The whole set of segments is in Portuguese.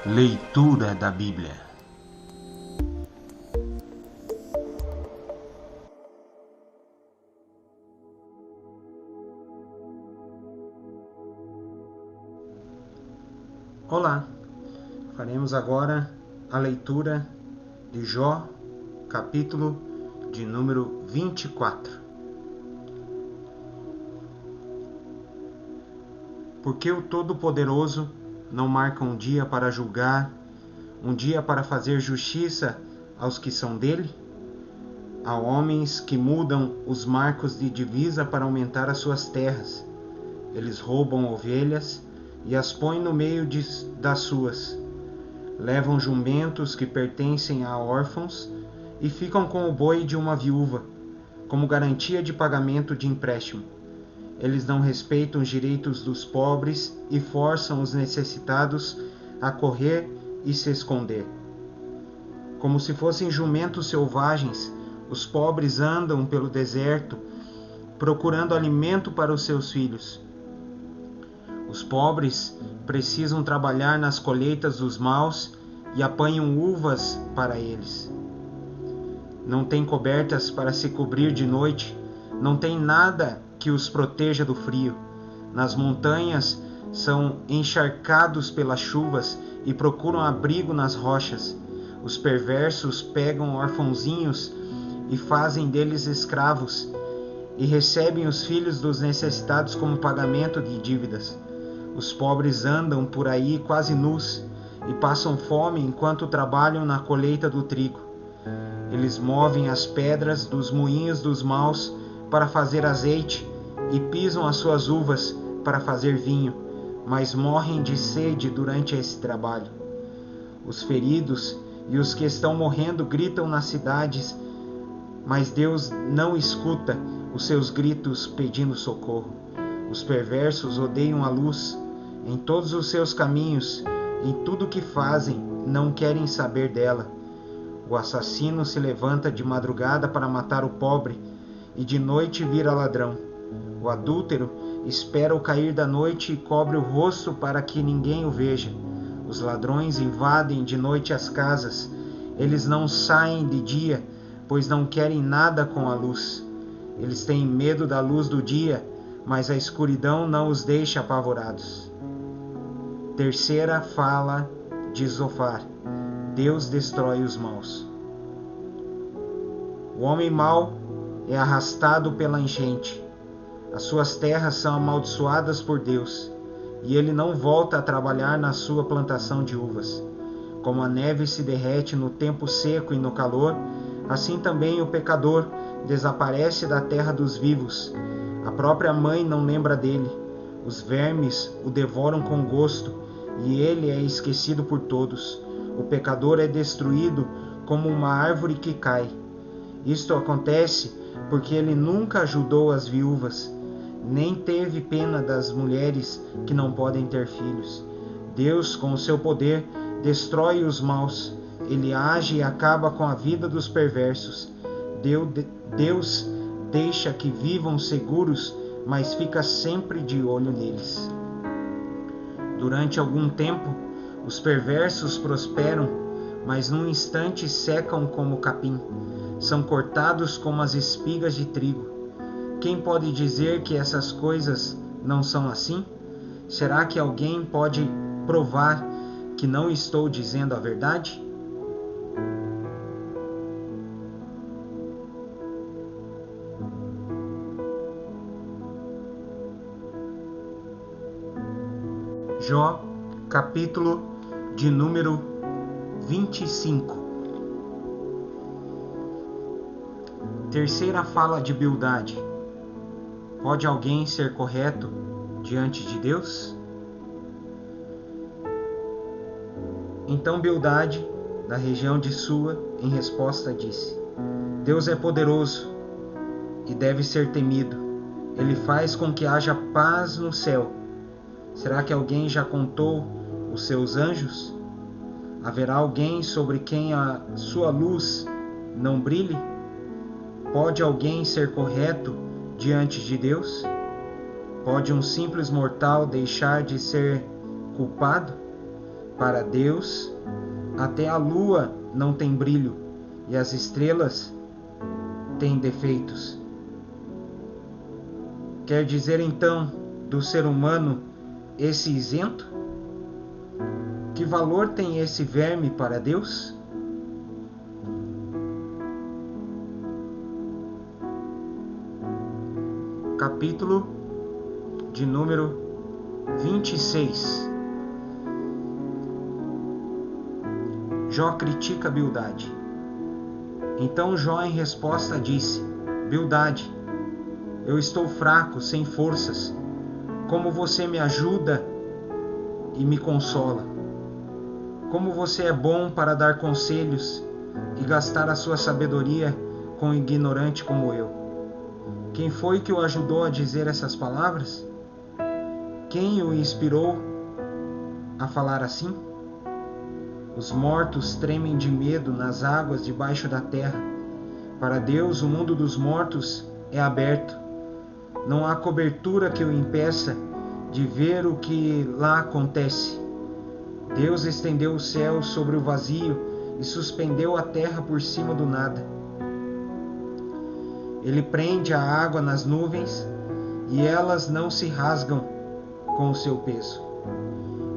Leitura da Bíblia. Olá, faremos agora a leitura de Jó, capítulo de número 24. Porque o Todo-Poderoso não marca um dia para julgar, um dia para fazer justiça aos que são dele? Há homens que mudam os marcos de divisa para aumentar as suas terras. Eles roubam ovelhas e as põem no meio das suas. Levam jumentos que pertencem a órfãos e ficam com o boi de uma viúva, como garantia de pagamento de empréstimo. Eles não respeitam os direitos dos pobres e forçam os necessitados a correr e se esconder. Como se fossem jumentos selvagens, os pobres andam pelo deserto, procurando alimento para os seus filhos. Os pobres precisam trabalhar nas colheitas dos maus e apanham uvas para eles. Não têm cobertas para se cobrir de noite, não tem nada que os proteja do frio. Nas montanhas são encharcados pelas chuvas e procuram abrigo nas rochas. Os perversos pegam órfãozinhos e fazem deles escravos, e recebem os filhos dos necessitados como pagamento de dívidas. Os pobres andam por aí quase nus e passam fome enquanto trabalham na colheita do trigo. Eles movem as pedras dos moinhos dos maus para fazer azeite e pisam as suas uvas para fazer vinho, mas morrem de sede durante esse trabalho. Os feridos e os que estão morrendo gritam nas cidades, mas Deus não escuta os seus gritos pedindo socorro. Os perversos odeiam a luz em todos os seus caminhos, em tudo o que fazem, não querem saber dela. O assassino se levanta de madrugada para matar o pobre, e de noite vira ladrão. O adúltero espera o cair da noite e cobre o rosto para que ninguém o veja. Os ladrões invadem de noite as casas. Eles não saem de dia, pois não querem nada com a luz. Eles têm medo da luz do dia, mas a escuridão não os deixa apavorados. Terceira fala de Zofar: Deus destrói os maus. O homem mau é arrastado pela enchente. As suas terras são amaldiçoadas por Deus, e ele não volta a trabalhar na sua plantação de uvas. Como a neve se derrete no tempo seco e no calor, assim também o pecador desaparece da terra dos vivos. A própria mãe não lembra dele. Os vermes o devoram com gosto, e ele é esquecido por todos. O pecador é destruído como uma árvore que cai. Isto acontece porque ele nunca ajudou as viúvas, nem teve pena das mulheres que não podem ter filhos. Deus, com o seu poder, destrói os maus. Ele age e acaba com a vida dos perversos. Deus deixa que vivam seguros, mas fica sempre de olho neles. Durante algum tempo, os perversos prosperam, mas num instante secam como capim. São cortados como as espigas de trigo. Quem pode dizer que essas coisas não são assim? Será que alguém pode provar que não estou dizendo a verdade? Jó, capítulo de número 25. Terceira fala de Bildade: pode alguém ser correto diante de Deus? Então Bildade, da região de Sua, em resposta disse: Deus é poderoso e deve ser temido. Ele faz com que haja paz no céu. Será que alguém já contou os seus anjos? Haverá alguém sobre quem a sua luz não brilhe? Pode alguém ser correto diante de Deus? Pode um simples mortal deixar de ser culpado? Para Deus, até a lua não tem brilho e as estrelas têm defeitos. Quer dizer então do ser humano esse isento? Que valor tem esse verme para Deus? Capítulo de número 26. Jó critica Bildade. Então Jó em resposta disse: Bildade, eu estou fraco, sem forças. Como você me ajuda e me consola. Como você é bom para dar conselhos e gastar a sua sabedoria com um ignorante como eu. Quem foi que o ajudou a dizer essas palavras? Quem o inspirou a falar assim? Os mortos tremem de medo nas águas debaixo da terra. Para Deus, o mundo dos mortos é aberto. Não há cobertura que o impeça de ver o que lá acontece. Deus estendeu o céu sobre o vazio e suspendeu a terra por cima do nada. Ele prende a água nas nuvens e elas não se rasgam com o seu peso.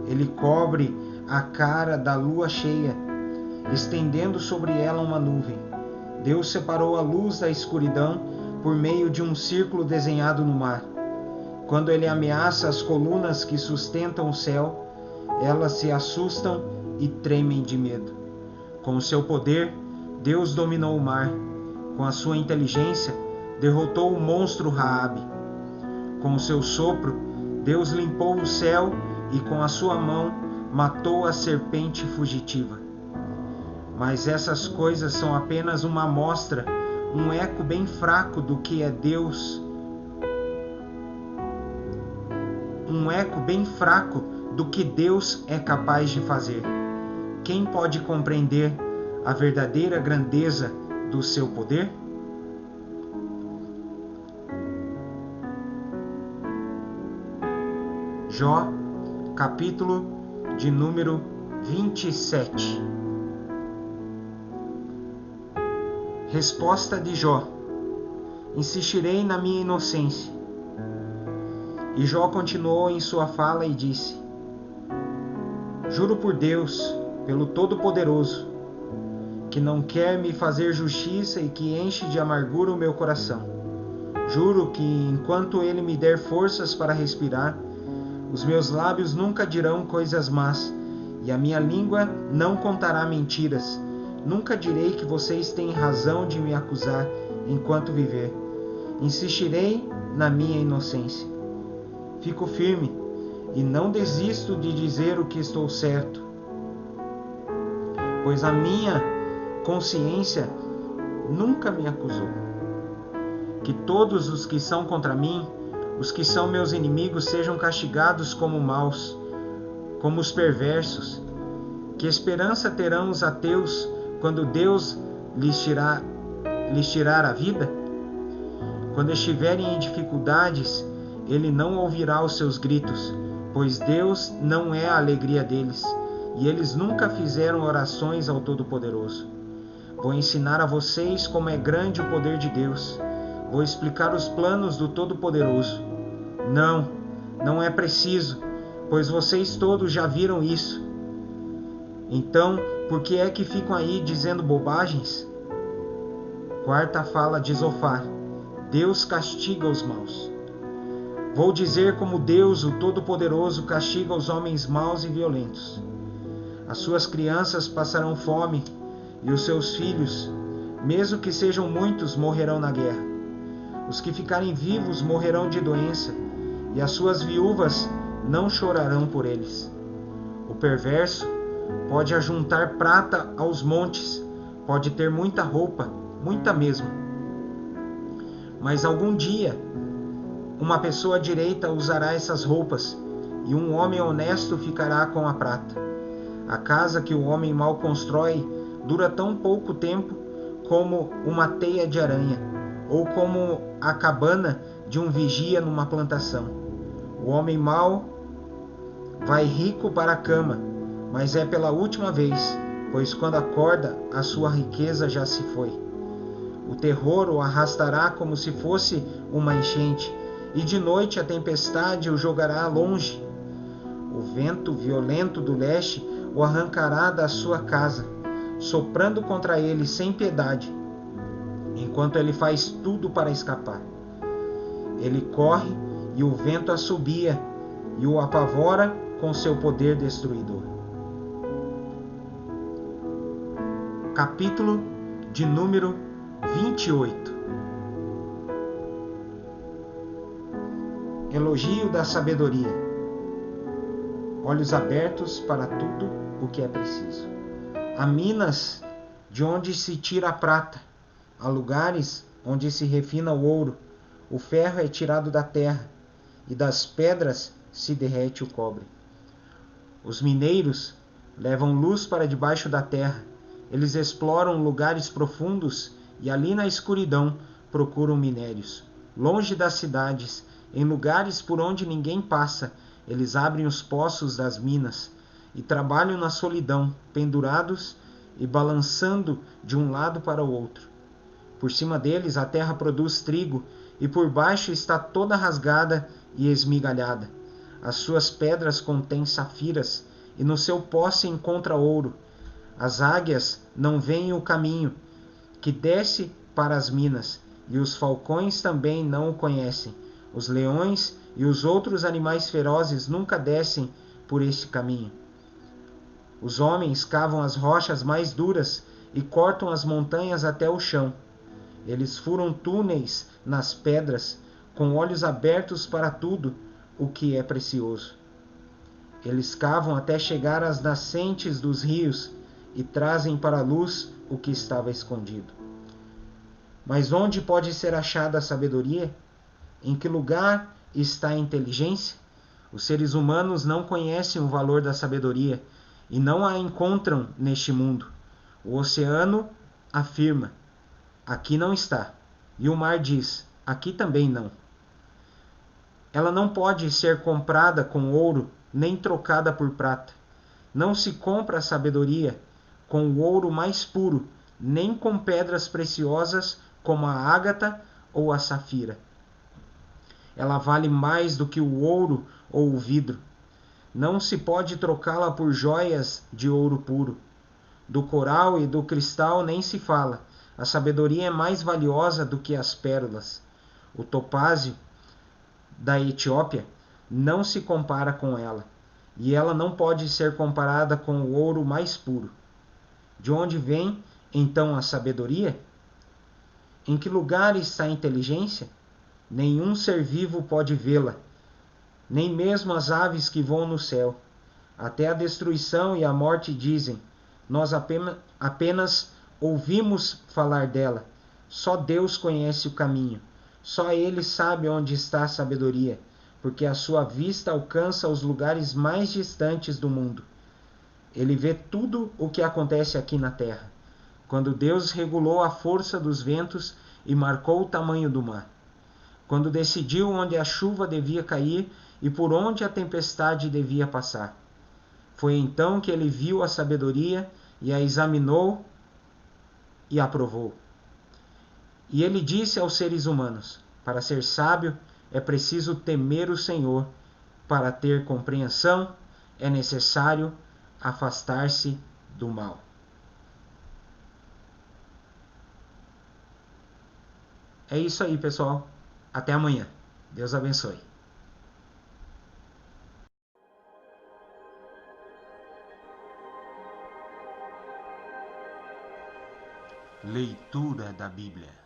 Ele cobre a cara da lua cheia, estendendo sobre ela uma nuvem. Deus separou a luz da escuridão por meio de um círculo desenhado no mar. Quando ele ameaça as colunas que sustentam o céu, elas se assustam e tremem de medo. Com o seu poder, Deus dominou o mar. Com a sua inteligência, derrotou o monstro Raabe. Com o seu sopro, Deus limpou o céu e com a sua mão matou a serpente fugitiva. Mas essas coisas são apenas uma amostra, um eco bem fraco do que é Deus. Um eco bem fraco do que Deus é capaz de fazer. Quem pode compreender a verdadeira grandeza do seu poder? Jó, capítulo de número 27. Resposta de Jó: insistirei na minha inocência. E Jó continuou em sua fala e disse: juro por Deus, pelo Todo-Poderoso, que não quer me fazer justiça e que enche de amargura o meu coração. Juro que, enquanto Ele me der forças para respirar, os meus lábios nunca dirão coisas más, e a minha língua não contará mentiras. Nunca direi que vocês têm razão de me acusar enquanto viver. Insistirei na minha inocência. Fico firme e não desisto de dizer o que estou certo, pois a minha consciência nunca me acusou. Que todos os que são contra mim, os que são meus inimigos, sejam castigados como maus, como os perversos. Que esperança terão os ateus quando Deus lhes tirar a vida? Quando estiverem em dificuldades, Ele não ouvirá os seus gritos, pois Deus não é a alegria deles, e eles nunca fizeram orações ao Todo-Poderoso. Vou ensinar a vocês como é grande o poder de Deus. Vou explicar os planos do Todo-Poderoso. Não é preciso, pois vocês todos já viram isso. Então, por que é que ficam aí dizendo bobagens? Quarta fala de Zofar: Deus castiga os maus. Vou dizer como Deus, o Todo-Poderoso, castiga os homens maus e violentos. As suas crianças passarão fome, e os seus filhos, mesmo que sejam muitos, morrerão na guerra. Os que ficarem vivos morrerão de doença, e as suas viúvas não chorarão por eles. O perverso pode ajuntar prata aos montes, pode ter muita roupa, muita mesmo. Mas algum dia, uma pessoa direita usará essas roupas, e um homem honesto ficará com a prata. A casa que o homem mau constrói dura tão pouco tempo como uma teia de aranha, ou como a cabana de um vigia numa plantação. O homem mau vai rico para a cama, mas é pela última vez, pois quando acorda, a sua riqueza já se foi. O terror o arrastará como se fosse uma enchente, e de noite a tempestade o jogará longe. O vento violento do leste o arrancará da sua casa, soprando contra ele sem piedade, enquanto ele faz tudo para escapar. Ele corre e o vento assobia e o apavora com seu poder destruidor. Capítulo de número 28. Elogio da sabedoria. Olhos abertos para tudo o que é preciso. Há minas de onde se tira a prata, há lugares onde se refina o ouro. O ferro é tirado da terra, e das pedras se derrete o cobre. Os mineiros levam luz para debaixo da terra. Eles exploram lugares profundos e ali na escuridão procuram minérios. Longe das cidades, em lugares por onde ninguém passa, eles abrem os poços das minas e trabalham na solidão, pendurados e balançando de um lado para o outro. Por cima deles a terra produz trigo e por baixo está toda rasgada e esmigalhada. As suas pedras contêm safiras e no seu pó se encontra ouro. As águias não veem o caminho que desce para as minas, e os falcões também não o conhecem. Os leões e os outros animais ferozes nunca descem por este caminho. Os homens cavam as rochas mais duras e cortam as montanhas até o chão. Eles furam túneis nas pedras, com olhos abertos para tudo o que é precioso. Eles cavam até chegar às nascentes dos rios e trazem para a luz o que estava escondido. Mas onde pode ser achada a sabedoria? Em que lugar está a inteligência? Os seres humanos não conhecem o valor da sabedoria e não a encontram neste mundo. O oceano afirma: aqui não está. E o mar diz: aqui também não. Ela não pode ser comprada com ouro, nem trocada por prata. Não se compra a sabedoria com o ouro mais puro, nem com pedras preciosas como a ágata ou a safira. Ela vale mais do que o ouro ou o vidro. Não se pode trocá-la por joias de ouro puro. Do coral e do cristal nem se fala. A sabedoria é mais valiosa do que as pérolas. O topázio da Etiópia não se compara com ela, e ela não pode ser comparada com o ouro mais puro. De onde vem, então, a sabedoria? Em que lugar está a inteligência? Nenhum ser vivo pode vê-la, nem mesmo as aves que voam no céu. Até a destruição e a morte dizem: nós apenas ouvimos falar dela. Só Deus conhece o caminho. Só Ele sabe onde está a sabedoria, porque a sua vista alcança os lugares mais distantes do mundo. Ele vê tudo o que acontece aqui na terra. Quando Deus regulou a força dos ventos e marcou o tamanho do mar. Quando decidiu onde a chuva devia cair e por onde a tempestade devia passar. Foi então que ele viu a sabedoria e a examinou e aprovou. E ele disse aos seres humanos: para ser sábio é preciso temer o Senhor. Para ter compreensão é necessário afastar-se do mal. É isso aí, pessoal. Até amanhã. Deus abençoe. Leitura da Bíblia.